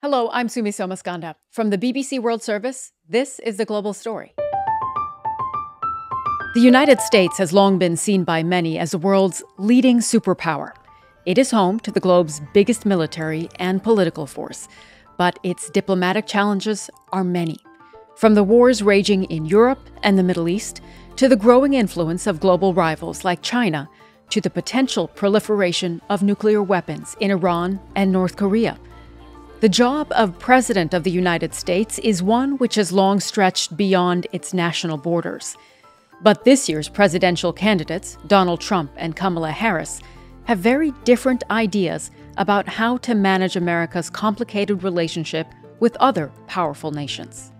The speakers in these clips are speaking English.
Hello, I'm Sumi Somaskanda. From the BBC World Service, this is The Global Story. The United States has long been seen by many as the world's leading superpower. It is home to the globe's biggest military and political force, but its diplomatic challenges are many. From the wars raging in Europe and the Middle East, to the growing influence of global rivals like China, to the potential proliferation of nuclear weapons in Iran and North Korea. The job of President of the United States is one which has long stretched beyond its national borders. But this year's presidential candidates, Donald Trump and Kamala Harris, have very different ideas about how to manage America's complicated relationship with other powerful nations.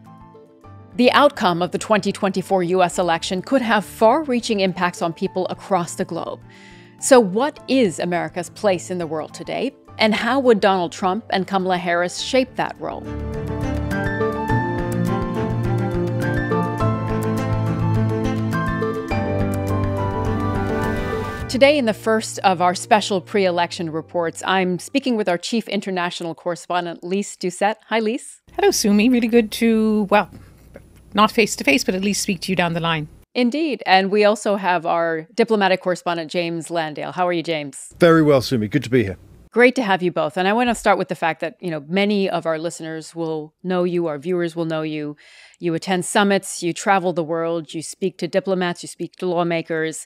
The outcome of the 2024 U.S. election could have far-reaching impacts on people across the globe. So what is America's place in the world today? And how would Donald Trump and Kamala Harris shape that role? Today, in the first of our special pre-election reports, I'm speaking with our chief international correspondent, Lise Doucette. Hi, Lise. Hello, Sumi. Really good to, well, not face-to-face, but at least speak to you down the line. Indeed. And we also have our diplomatic correspondent, James Landale. How are you, James? Very well, Sumi. Good to be here. Great to have you both. And I want to start with the fact that, many of our listeners will know you, our viewers will know you. You attend summits, you travel the world, you speak to diplomats, you speak to lawmakers.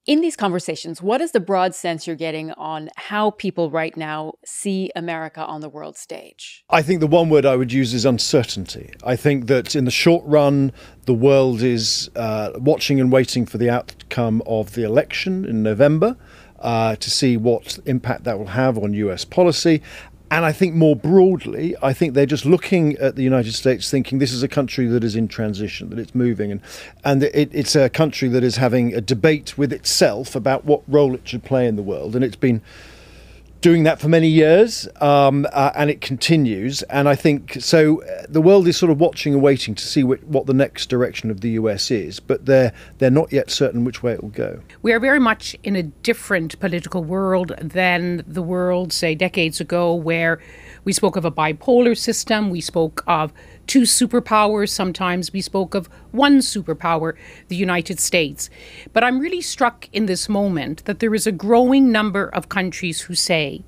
In these conversations, what is the broad sense you're getting on how people right now see America on the world stage? I think the one word I would use is uncertainty. I think that in the short run, the world is watching and waiting for the outcome of the election in November. To see what impact that will have on US policy. And I think more broadly, I think they're just looking at the United States thinking this is a country that is in transition, that it's moving. And it's a country that is having a debate with itself about what role it should play in the world. And it's been doing that for many years, and it continues. And I think so. The world is sort of watching and waiting to see what the next direction of the US is, but they're not yet certain which way it will go. We are very much in a different political world than the world, say, decades ago, where we spoke of a bipolar system, we spoke of two superpowers, sometimes we spoke of one superpower, the United States. But I'm really struck in this moment that there is a growing number of countries who say,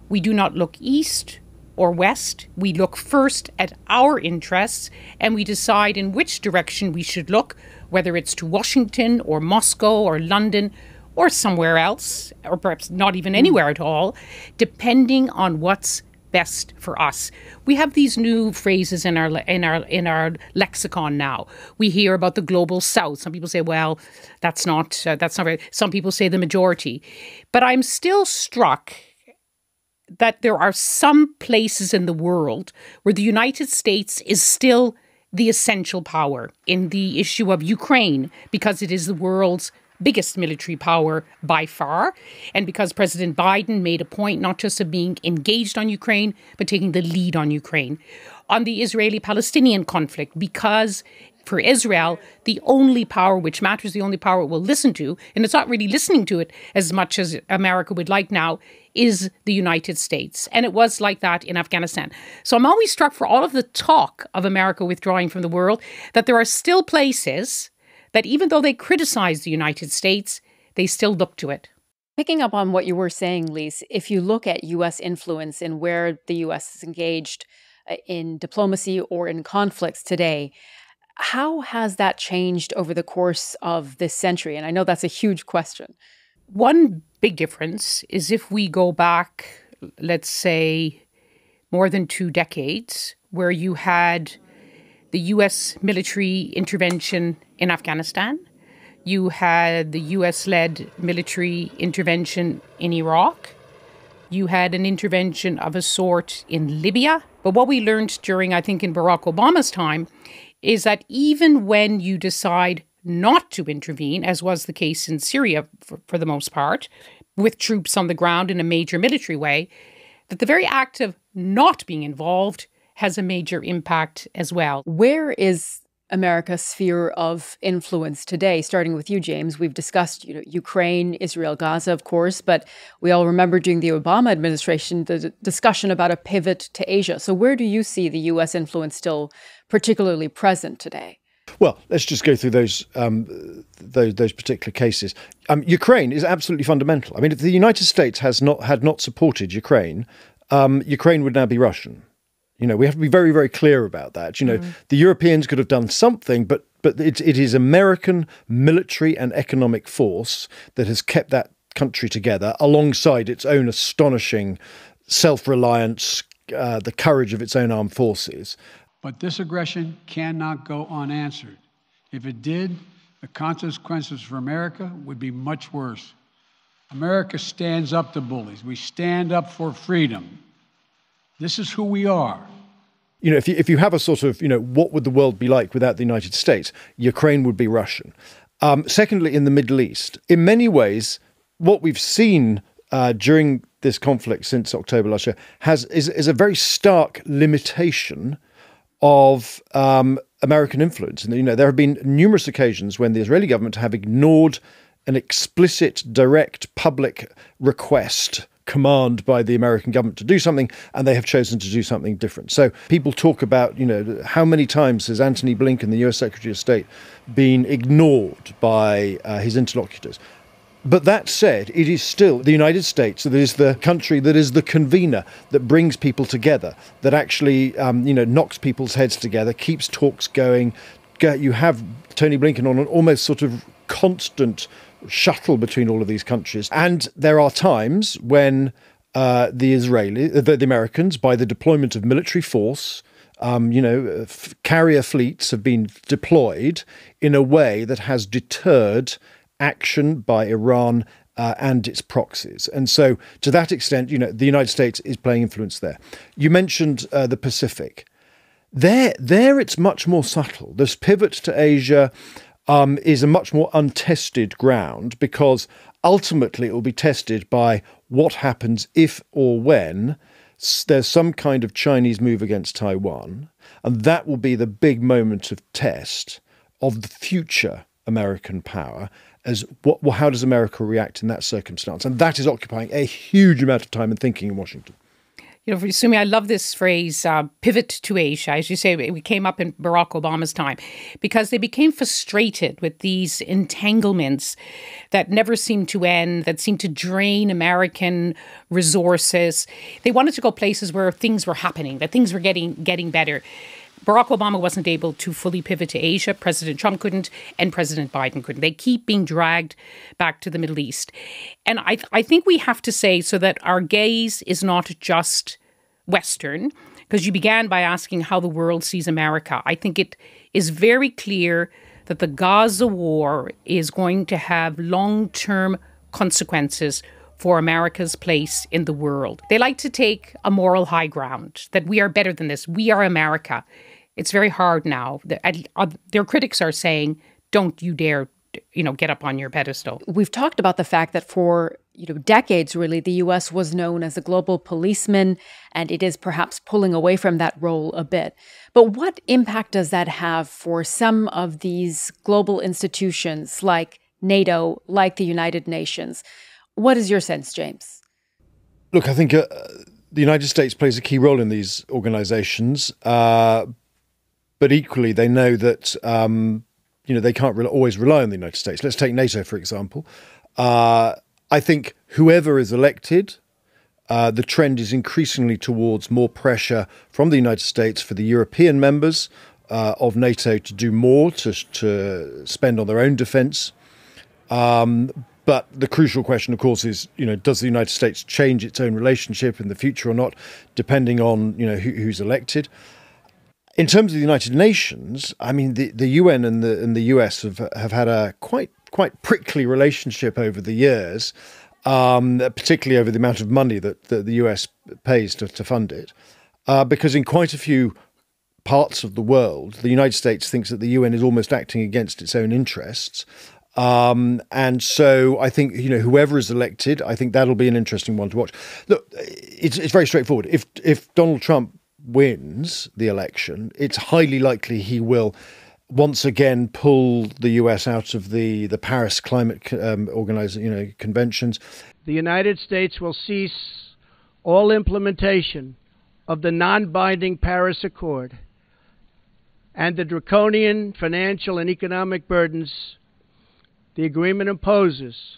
we do not look east or west, we look first at our interests and we decide in which direction we should look, whether it's to Washington or Moscow or London or somewhere else, or perhaps not even anywhere at all, depending on what's best for us. We have these new phrases in our lexicon now. We hear about the global south. Some people say, well, that's not right. Some people say the majority. But I'm still struck that there are some places in the world where the United States is still the essential power in the issue of Ukraine, because it is the world's biggest military power by far, and because President Biden made a point not just of being engaged on Ukraine, but taking the lead on Ukraine. On the Israeli-Palestinian conflict, because for Israel, the only power which matters, the only power it will listen to, and it's not really listening to it as much as America would like now, is the United States. And it was like that in Afghanistan. So I'm always struck, for all of the talk of America withdrawing from the world, that there are still places that even though they criticize the United States, they still look to it. Picking up on what you were saying, Lise, if you look at U.S. influence and where the U.S. is engaged in diplomacy or in conflicts today, how has that changed over the course of this century? And I know that's a huge question. One big difference is if we go back, let's say, more than 2 decades, where you had the U.S. military intervention in Afghanistan. You had the US-led military intervention in Iraq. You had an intervention of a sort in Libya. But what we learned during, I think, in Barack Obama's time, is that even when you decide not to intervene, as was the case in Syria for the most part, with troops on the ground in a major military way, that the very act of not being involved has a major impact as well. Where is America's sphere of influence today? Starting with you, James, we've discussed Ukraine, Israel, Gaza, of course, but we all remember during the Obama administration the discussion about a pivot to Asia. So where do you see the U.S. influence still particularly present today? Well, let's just go through those particular cases. Ukraine is absolutely fundamental. I mean, if the United States had not supported Ukraine, Ukraine would now be Russian. We have to be very, very clear about that. The Europeans could have done something, but it is American military and economic force that has kept that country together alongside its own astonishing self-reliance, the courage of its own armed forces. But this aggression cannot go unanswered. If it did, the consequences for America would be much worse. America stands up to bullies. We stand up for freedom. This is who we are. If you have a sort of, what would the world be like without the United States? Ukraine would be Russian. Secondly, in the Middle East, in many ways, what we've seen during this conflict since October last year is a very stark limitation of American influence. And, there have been numerous occasions when the Israeli government have ignored an explicit, direct public request, command by the American government to do something, and they have chosen to do something different. So people talk about, how many times has Antony Blinken, the US Secretary of State, been ignored by his interlocutors. But that said, it is still the United States that is the country that is the convener, that brings people together, that actually, knocks people's heads together, keeps talks going. You have Tony Blinken on an almost sort of constant shuttle between all of these countries. And there are times when the Americans, by the deployment of military force, carrier fleets have been deployed in a way that has deterred action by Iran and its proxies. And so to that extent, the United States is playing influence there. You mentioned the Pacific. There it's much more subtle. This pivot to Asia is a much more untested ground, because ultimately it will be tested by what happens if or when there's some kind of Chinese move against Taiwan. And that will be the big moment of test of the future American power, as how does America react in that circumstance? And that is occupying a huge amount of time and thinking in Washington. For Sumi, I love this phrase, pivot to Asia. As you say, we came up in Barack Obama's time because they became frustrated with these entanglements that never seemed to end, that seemed to drain American resources. They wanted to go places where things were happening, that things were getting better. Barack Obama wasn't able to fully pivot to Asia. President Trump couldn't, and President Biden couldn't. They keep being dragged back to the Middle East. And I think we have to say, so that our gaze is not just Western, because you began by asking how the world sees America. I think it is very clear that the Gaza war is going to have long-term consequences for America's place in the world. They like to take a moral high ground, that we are better than this. We are America. It's very hard now. Their critics are saying, don't you dare, get up on your pedestal. We've talked about the fact that for decades, really, the U.S. was known as a global policeman, and it is perhaps pulling away from that role a bit. But what impact does that have for some of these global institutions like NATO, like the United Nations? What is your sense, James? Look, I think the United States plays a key role in these organizations, but equally they know that they can't always rely on the United States. Let's take NATO, for example. I think whoever is elected, the trend is increasingly towards more pressure from the United States for the European members of NATO to do more, to spend on their own defence. But the crucial question, of course, is, does the United States change its own relationship in the future or not, depending on, who's elected? In terms of the United Nations, I mean, the UN and the US have had a quite prickly relationship over the years, particularly over the amount of money that the US pays to fund it, because in quite a few parts of the world, the United States thinks that the UN is almost acting against its own interests. And so I think, whoever is elected, I think that'll be an interesting one to watch. Look, it's very straightforward. If Donald Trump wins the election, it's highly likely he will once again pull the US out of the Paris Climate conventions. The United States will cease all implementation of the non-binding Paris Accord and the draconian financial and economic burdens the agreement imposes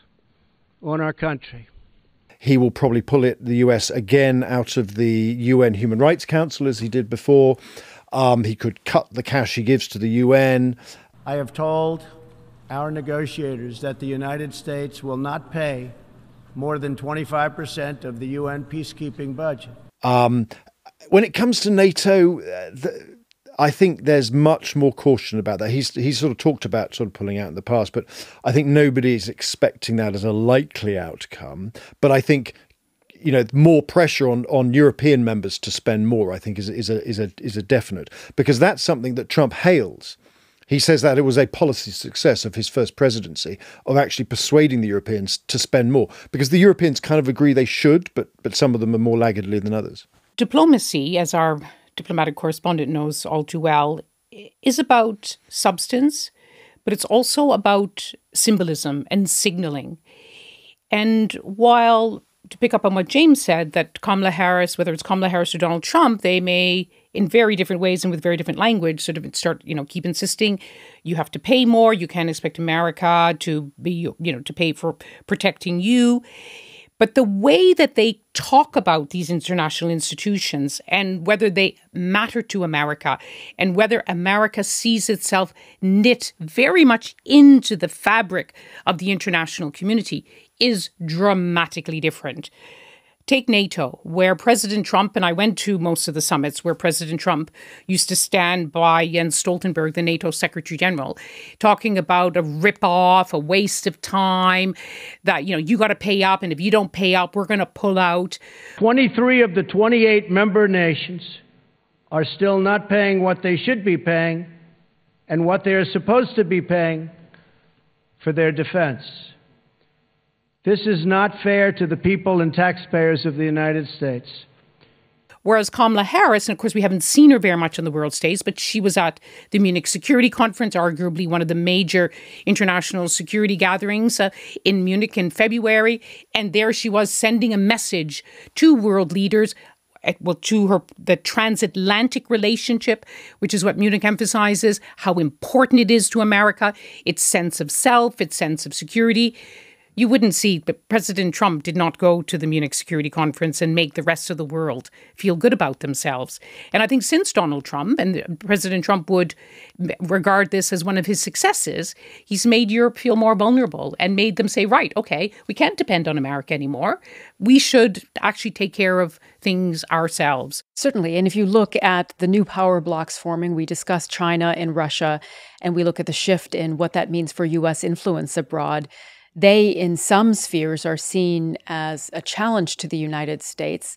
on our country. He will probably pull the US again out of the UN Human Rights Council as he did before. He could cut the cash he gives to the UN. I have told our negotiators that the United States will not pay more than 25% of the UN peacekeeping budget. When it comes to NATO, I think there's much more caution about that. He's sort of talked about sort of pulling out in the past, but I think nobody is expecting that as a likely outcome. But I think, more pressure on European members to spend more, I think is a definite, because that's something that Trump hails. He says that it was a policy success of his first presidency of actually persuading the Europeans to spend more, because the Europeans kind of agree they should, but some of them are more laggardly than others. Diplomacy, as our diplomatic correspondent knows all too well, is about substance, but it's also about symbolism and signaling. And while, to pick up on what James said, that Kamala Harris, whether it's Kamala Harris or Donald Trump, they may, in very different ways and with very different language, sort of keep insisting you have to pay more. You can't expect America to be, to pay for protecting you. But the way that they talk about these international institutions and whether they matter to America and whether America sees itself knit very much into the fabric of the international community is dramatically different. Take NATO, where President Trump, and I went to most of the summits where President Trump used to stand by Jens Stoltenberg, the NATO Secretary General, talking about a ripoff, a waste of time, that, you got to pay up, and if you don't pay up, we're going to pull out. 23 of the 28 member nations are still not paying what they should be paying and what they are supposed to be paying for their defense. This is not fair to the people and taxpayers of the United States. Whereas Kamala Harris, and of course we haven't seen her very much on the world stage, but she was at the Munich Security Conference, arguably one of the major international security gatherings in Munich in February. And there she was sending a message to world leaders, to the transatlantic relationship, which is what Munich emphasizes, how important it is to America, its sense of self, its sense of security. You wouldn't see, but President Trump did not go to the Munich Security Conference and make the rest of the world feel good about themselves. And I think since Donald Trump, and President Trump would regard this as one of his successes, he's made Europe feel more vulnerable and made them say, right, okay, we can't depend on America anymore. We should actually take care of things ourselves. Certainly. And if you look at the new power blocks forming, we discussed China and Russia, and we look at the shift in what that means for U.S. influence abroad. They, in some spheres, are seen as a challenge to the United States.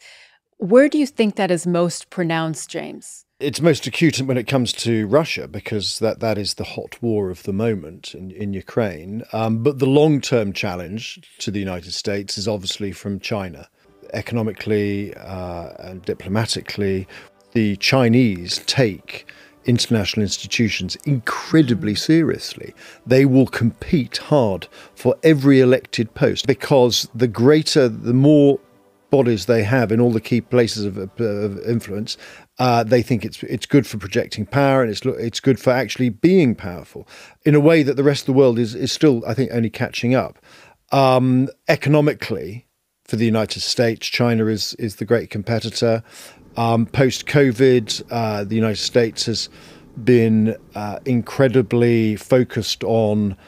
Where do you think that is most pronounced, James? It's most acute when it comes to Russia, because that is the hot war of the moment in Ukraine. But the long-term challenge to the United States is obviously from China. Economically and diplomatically, the Chinese take international institutions incredibly seriously. They will compete hard for every elected post, because the more bodies they have in all the key places of influence, they think it's good for projecting power, and it's good for actually being powerful in a way that the rest of the world is still, I think, only catching up. Economically, for the United States, China is the great competitor. Post-COVID, the United States has been incredibly focused on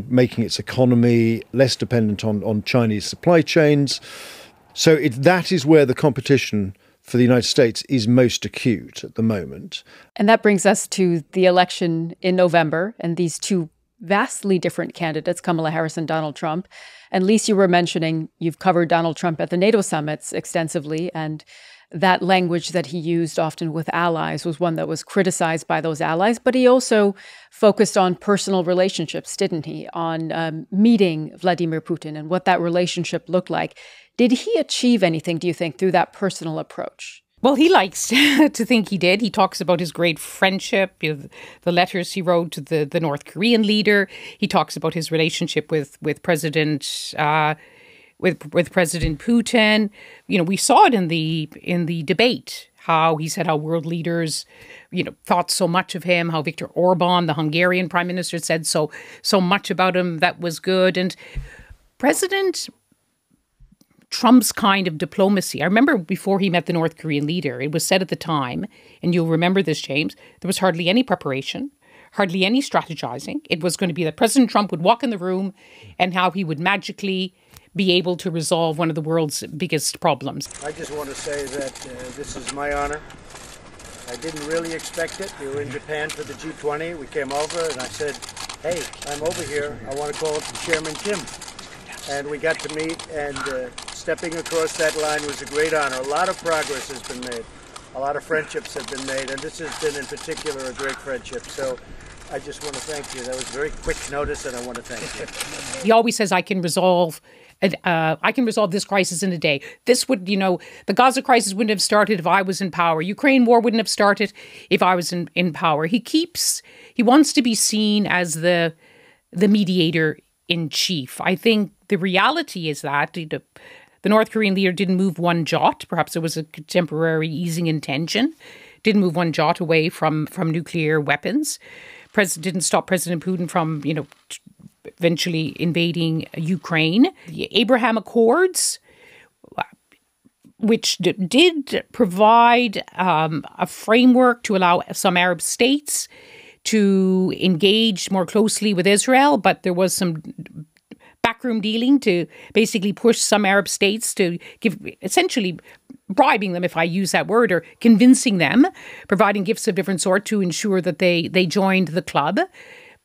making its economy less dependent on Chinese supply chains. So that is where the competition for the United States is most acute at the moment. And that brings us to the election in November and these two vastly different candidates, Kamala Harris and Donald Trump. And Lise, you were mentioning you've covered Donald Trump at the NATO summits extensively, and that language that he used often with allies was one that was criticized by those allies. But he also focused on personal relationships, didn't he? On meeting Vladimir Putin and what that relationship looked like. Did he achieve anything, do you think, through that personal approach? Well, he likes to think he did. He talks about his great friendship, the letters he wrote to the North Korean leader. He talks about his relationship with President with President Putin. We saw it in the debate. How he said how world leaders, thought so much of him. How Viktor Orban, the Hungarian prime minister, said so much about him that was good. And President Trump's kind of diplomacy. I remember before he met the North Korean leader, it was said at the time, and you'll remember this, James, there was hardly any preparation, hardly any strategizing. It was going to be that President Trump would walk in the room and how he would magically be able to resolve one of the world's biggest problems. I just want to say that this is my honor. I didn't really expect it. We were in Japan for the G20. We came over and I said, hey, I'm over here. I want to call Chairman Kim. And we got to meet, and stepping across that line was a great honor. A lot of progress has been made. A lot of friendships have been made, and this has been in particular a great friendship. So I just want to thank you. That was very quick notice, and I want to thank you. He always says, I can resolve this crisis in a day. This would, the Gaza crisis wouldn't have started if I was in power. Ukraine war wouldn't have started if I was in power. He wants to be seen as the mediator in chief. I think the reality is that the North Korean leader didn't move one jot. Perhaps it was a temporary easing in tension. Didn't move one jot away from nuclear weapons. Didn't stop President Putin from, eventually invading Ukraine. The Abraham Accords, which did provide a framework to allow some Arab states to engage more closely with Israel, but there was some backroom dealing to basically push some Arab states to give, essentially bribing them, if I use that word, or convincing them, providing gifts of different sort to ensure that they joined the club.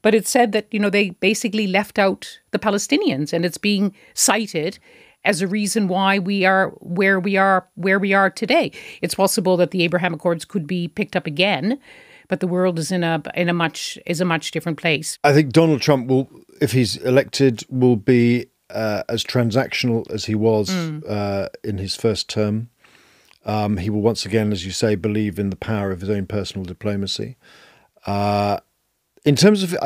But it said that, they basically left out the Palestinians, and it's being cited as a reason why we are where we are today. It's possible that the Abraham Accords could be picked up again, but the world is in a much different place. I think Donald Trump will, if he's elected, will be as transactional as he was in his first term. He will once again, as you say, believe in the power of his own personal diplomacy. In terms of,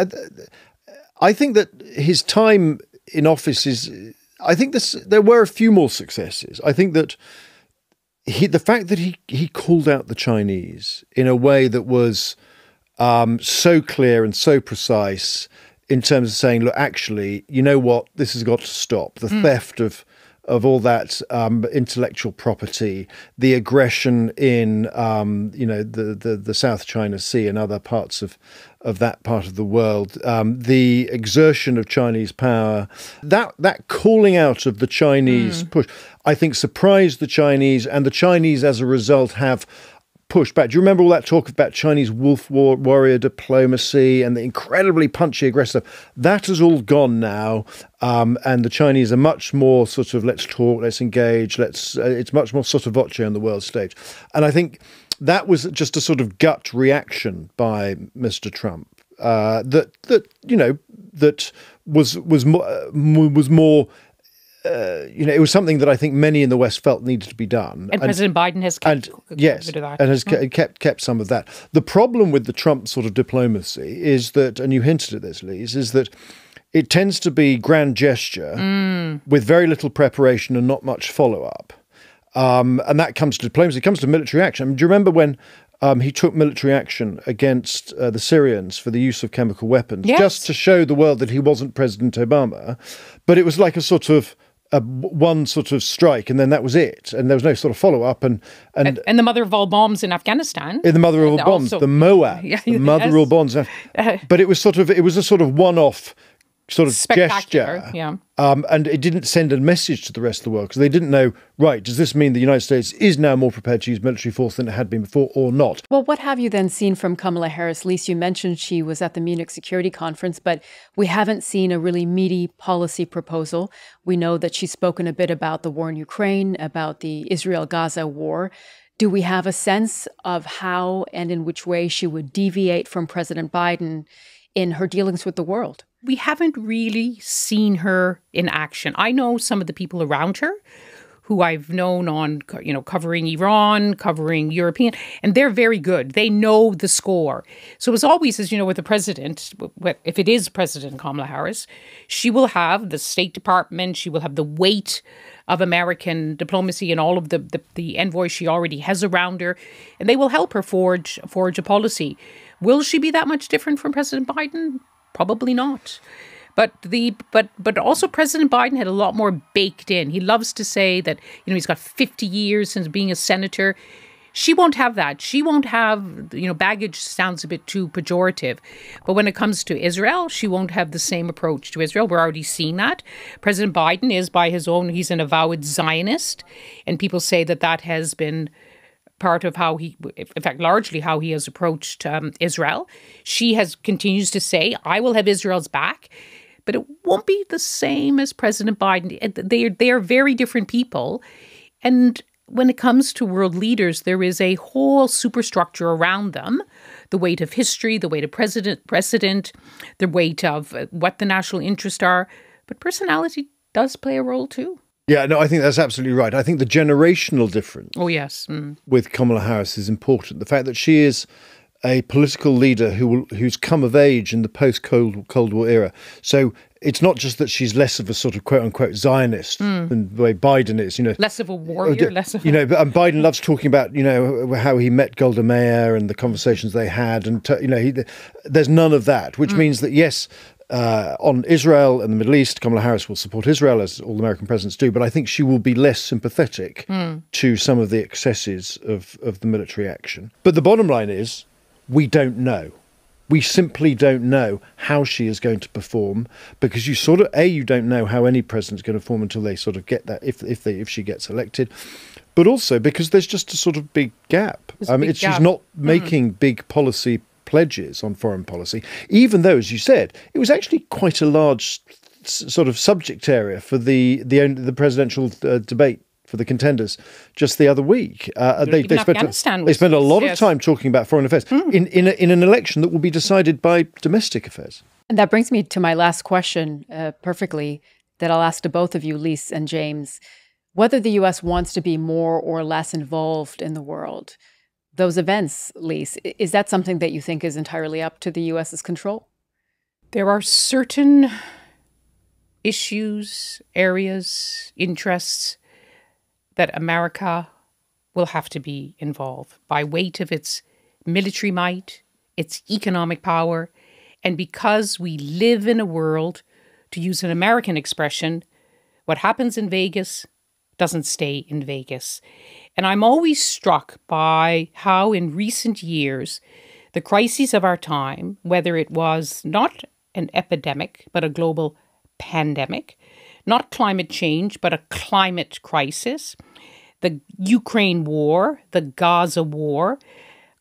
I think that his time in office is. I think there were a few more successes. I think that the fact that he called out the Chinese in a way that was so clear and so precise in terms of saying, look, actually, you know what, this has got to stop. The theft of all that intellectual property, the aggression in the South China Sea and other parts of that part of the world, the exertion of Chinese power, that calling out of the Chinese push, I think surprised the Chinese, and the Chinese as a result have pushed back. Do you remember all that talk about Chinese wolf warrior diplomacy and the incredibly punchy, aggressive? That has all gone now, and the Chinese are much more sort of let's talk, let's engage, it's much more sotto voce on the world stage. And I think that was just a sort of gut reaction by Mr. Trump that was more. It was something that I think many in the West felt needed to be done. And President Biden has kept a bit of that. And has kept some of that. The problem with the Trump sort of diplomacy is that, and you hinted at this, Lise, is that it tends to be grand gesture with very little preparation and not much follow-up. And that comes to diplomacy, it comes to military action. I mean, do you remember when he took military action against the Syrians for the use of chemical weapons, just to show the world that he wasn't President Obama? But it was like a sort of one sort of strike, and then that was it, and there was no sort of follow up. And the mother of all bombs in Afghanistan, the mother of all bombs, the Moab, the mother of all bombs. But it was a sort of one-off sort of gesture, and it didn't send a message to the rest of the world because they didn't know, right, does this mean the United States is now more prepared to use military force than it had been before or not? Well, what have you then seen from Kamala Harris? Lise, you mentioned she was at the Munich Security Conference, but we haven't seen a really meaty policy proposal. We know that she's spoken a bit about the war in Ukraine, about the Israel-Gaza war. Do we have a sense of how and in which way she would deviate from President Biden in her dealings with the world? We haven't really seen her in action. I know some of the people around her who I've known on, covering Iran, covering European, and they're very good. They know the score. So as always, as you know, with the president, if it is President Kamala Harris, she will have the State Department, she will have the weight of American diplomacy and all of the envoys she already has around her, and they will help her forge a policy. Will she be that much different from President Biden? Probably not. But also President Biden had a lot more baked in. He loves to say that, he's got 50 years since being a senator. She won't have that. She won't have, baggage sounds a bit too pejorative. But when it comes to Israel, she won't have the same approach to Israel. We're already seeing that. President Biden is by his own, he's an avowed Zionist. And people say that has been part of how he, in fact, largely how he has approached Israel. She continues to say, I will have Israel's back. But it won't be the same as President Biden. They are very different people. And when it comes to world leaders, there is a whole superstructure around them. The weight of history, the weight of precedent, the weight of what the national interests are. But personality does play a role too. Yeah, no, I think that's absolutely right. I think the generational difference with Kamala Harris is important. The fact that she is a political leader who's come of age in the post-Cold War era. So it's not just that she's less of a sort of quote-unquote Zionist than the way Biden is, Less of a warrior, less of and Biden loves talking about, how he met Golda Meir and the conversations they had. And, there's none of that, which means that, yes, on Israel and the Middle East, Kamala Harris will support Israel, as all American presidents do, but I think she will be less sympathetic to some of the excesses of the military action. But the bottom line is, we don't know. We simply don't know how she is going to perform, because you don't know how any president's going to perform until they sort of get that, if she gets elected. But also because there's just a sort of big gap. She's not making big policy pledges on foreign policy, even though, as you said, it was actually quite a large sort of subject area for the presidential debate for the contenders just the other week. They spent a lot of time talking about foreign affairs in an election that will be decided by domestic affairs. And that brings me to my last question perfectly, that I'll ask to both of you, Lise and James. Whether the U.S. wants to be more or less involved in the world, those events, Lise, is that something that you think is entirely up to the U.S.'s control? There are certain issues, areas, interests that America will have to be involved by weight of its military might, its economic power, and because we live in a world, to use an American expression, what happens in Vegas doesn't stay in Vegas. And I'm always struck by how in recent years, the crises of our time, whether it was not an epidemic, but a global pandemic, not climate change, but a climate crisis, the Ukraine war, the Gaza war,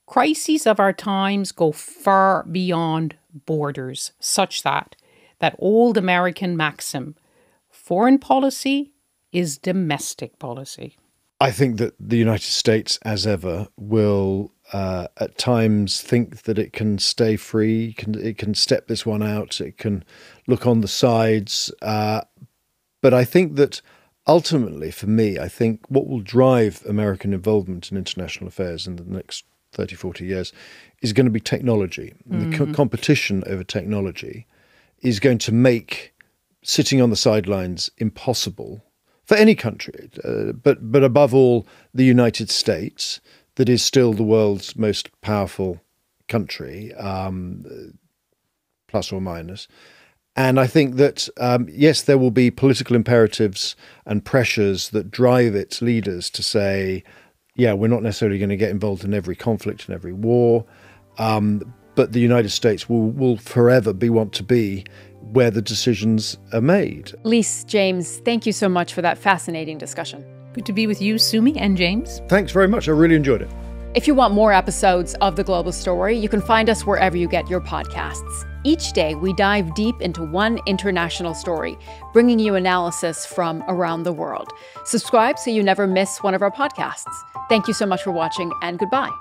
crises of our times go far beyond borders, such that old American maxim, foreign policy is domestic policy. I think that the United States, as ever, will at times think that it can stay free, it can step this one out, it can look on the sides. But I think that ultimately, for me, I think what will drive American involvement in international affairs in the next 30, 40 years is going to be technology. The competition over technology is going to make sitting on the sidelines impossible for any country, but above all, the United States, that is still the world's most powerful country, plus or minus. And I think that, yes, there will be political imperatives and pressures that drive its leaders to say, yeah, we're not necessarily going to get involved in every conflict and every war, but the United States will forever want to be where the decisions are made. Lise, James, thank you so much for that fascinating discussion. Good to be with you, Sumi and James. Thanks very much. I really enjoyed it. If you want more episodes of The Global Story, you can find us wherever you get your podcasts. Each day, we dive deep into one international story, bringing you analysis from around the world. Subscribe so you never miss one of our podcasts. Thank you so much for watching, and goodbye.